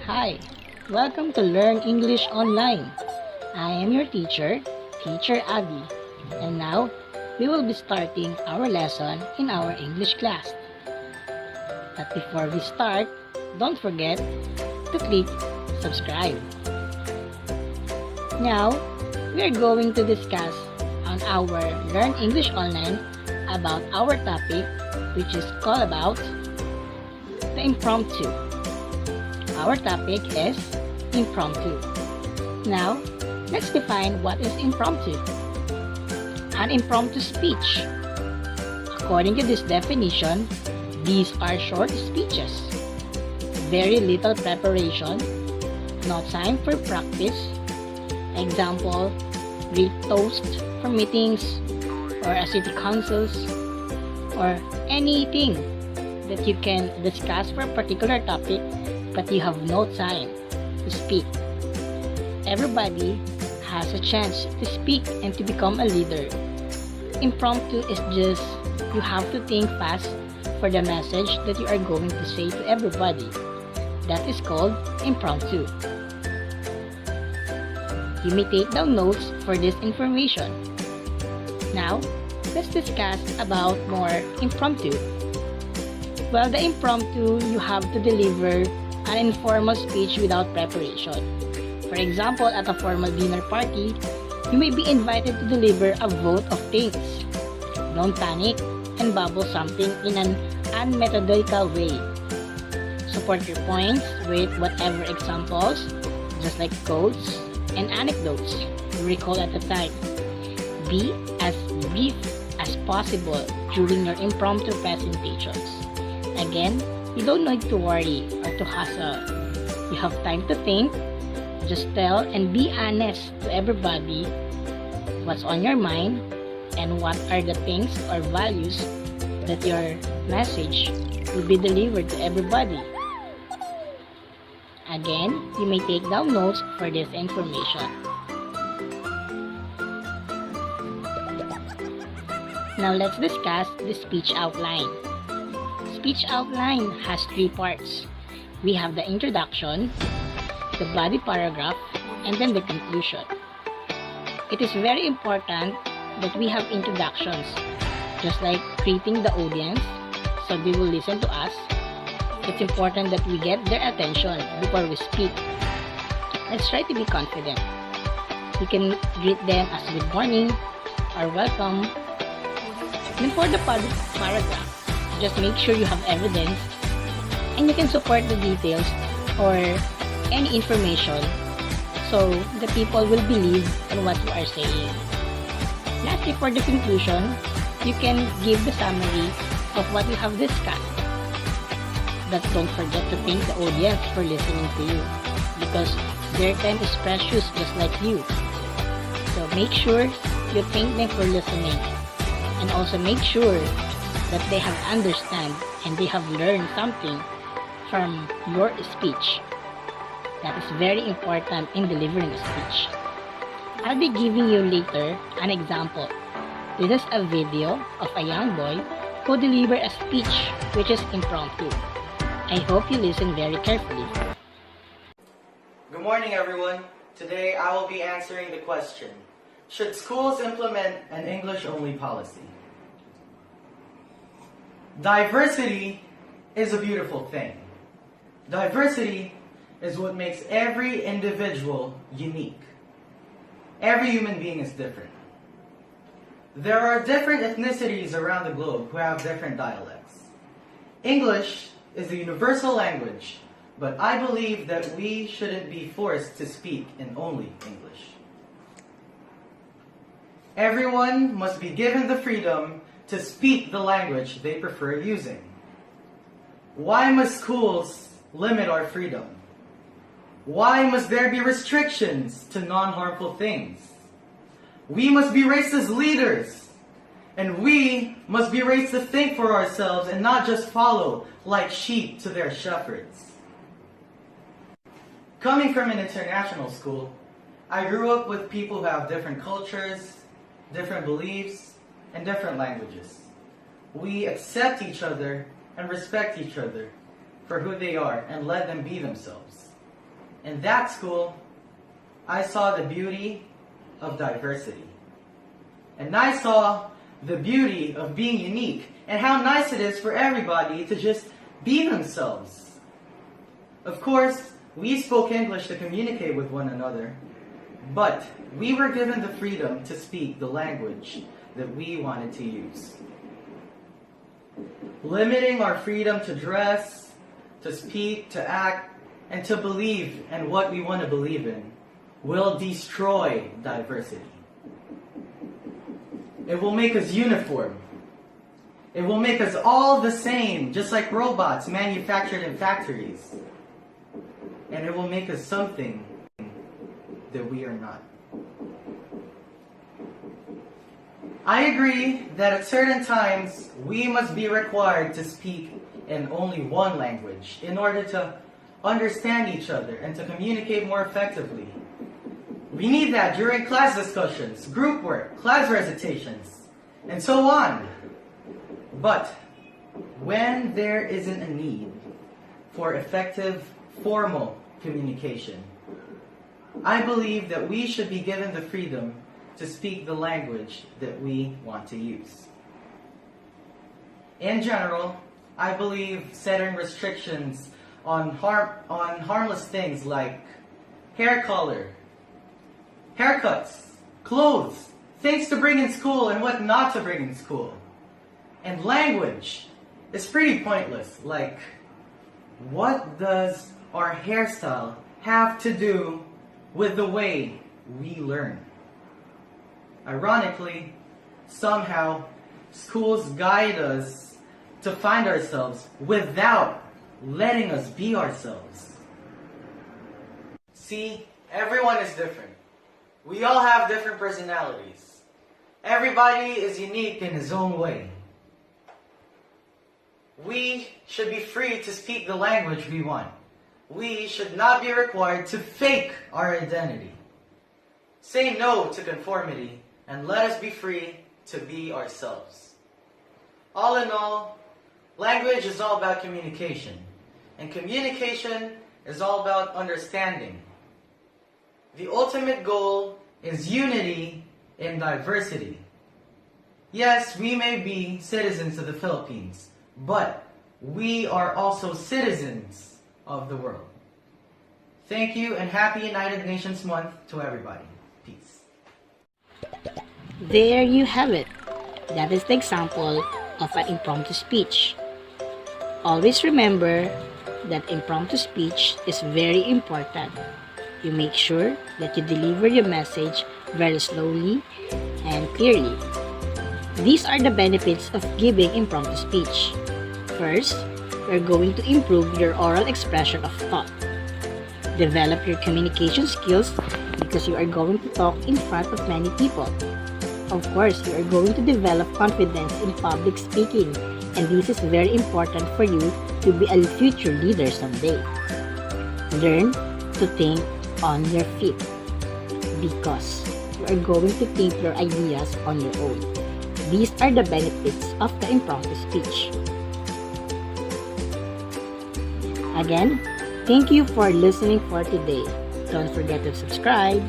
Hi, welcome to Learn English Online. I am your teacher, Teacher Abby, and now we will be starting our lesson in our English class. But before we start, don't forget to click subscribe. Now, we are going to discuss on our Learn English Online about our topic, which is called about the impromptu. Our topic is impromptu. Now, let's define what is impromptu. An impromptu speech. According to this definition, these are short speeches. Very little preparation, no time for practice. Example, read toast for meetings or a city councils or anything that you can discuss for a particular topic but you have no time to speak. Everybody has a chance to speak and to become a leader. Impromptu is just you have to think fast for the message that you are going to say to everybody. That is called impromptu. You may take down notes for this information. Now, let's discuss about more impromptu. Well, the impromptu, you have to deliver an informal speech without preparation. For example, at a formal dinner party, you may be invited to deliver a vote of thanks. Don't panic and babble something in an unmethodical way. Support your points with whatever examples, just like quotes and anecdotes you recall at the time. Be as brief as possible during your impromptu presentations. Again, you don't need to worry or to hustle. You have time to think. Just tell and be honest to everybody what's on your mind and what are the things or values that your message will be delivered to everybody. Again, you may take down notes for this information. Now let's discuss the speech outline. Speech outline has three parts. We have the introduction, the body paragraph, and then the conclusion. It is very important that we have introductions, just like greeting the audience so they will listen to us. It's important that we get their attention before we speak. Let's try to be confident. You can greet them as good morning or welcome. Then for the body paragraph, just make sure you have evidence and you can support the details or any information so the people will believe in what you are saying. Lastly, for the conclusion, you can give the summary of what you have discussed. But don't forget to thank the audience for listening to you because their time is precious just like you. So make sure you thank them for listening and also make sure that they have understand and they have learned something from your speech. That is very important in delivering a speech. I'll be giving you later an example. This is a video of a young boy who delivered a speech which is impromptu. I hope you listen very carefully. Good morning, everyone. Today I will be answering the question, should schools implement an English-only policy? Diversity is a beautiful thing. Diversity is what makes every individual unique. Every human being is different. There are different ethnicities around the globe who have different dialects. English is the universal language, but I believe that we shouldn't be forced to speak in only English. Everyone must be given the freedom to speak the language they prefer using. Why must schools limit our freedom? Why must there be restrictions to non-harmful things? We must be raised as leaders, and we must be raised to think for ourselves and not just follow like sheep to their shepherds. Coming from an international school, I grew up with people who have different cultures, different beliefs, and different languages. We accept each other and respect each other. for who they are and let them be themselves. In that school, I saw the beauty of diversity. And I saw the beauty of being unique and how nice it is for everybody to just be themselves. Of course, we spoke English to communicate with one another, but we were given the freedom to speak the language that we wanted to use. Limiting our freedom to dress, to speak, to act, and to believe in what we want to believe in will destroy diversity. It will make us uniform. It will make us all the same, just like robots manufactured in factories. And it will make us something that we are not. I agree that at certain times we must be required to speak in only one language in order to understand each other and to communicate more effectively. We need that during class discussions, group work, class recitations, and so on. But when there isn't a need for effective formal communication, I believe that we should be given the freedom to speak the language that we want to use. In general, I believe setting restrictions on harmless things like hair color, haircuts, clothes, things to bring in school and what not to bring in school, and language is pretty pointless. Like, what does our hairstyle have to do with the way we learn? Ironically, somehow, schools guide us to find ourselves without letting us be ourselves. See, everyone is different. We all have different personalities. Everybody is unique in his own way. We should be free to speak the language we want. We should not be required to fake our identity. Say no to conformity and let us be free to be ourselves. All in all, language is all about communication, and communication is all about understanding. The ultimate goal is unity in diversity. Yes, we may be citizens of the Philippines, but we are also citizens of the world. Thank you and happy United Nations Month to everybody. Peace. There you have it. That is the example of an impromptu speech. Always remember that impromptu speech is very important. You make sure that you deliver your message very slowly and clearly. These are the benefits of giving impromptu speech. First, you're going to improve your oral expression of thought. Develop your communication skills because you are going to talk in front of many people. Of course, you are going to develop confidence in public speaking, and this is very important for you to be a future leader someday. Learn to think on your feet because you are going to think your ideas on your own. These are the benefits of the impromptu speech. Again, thank you for listening for today. Don't forget to subscribe.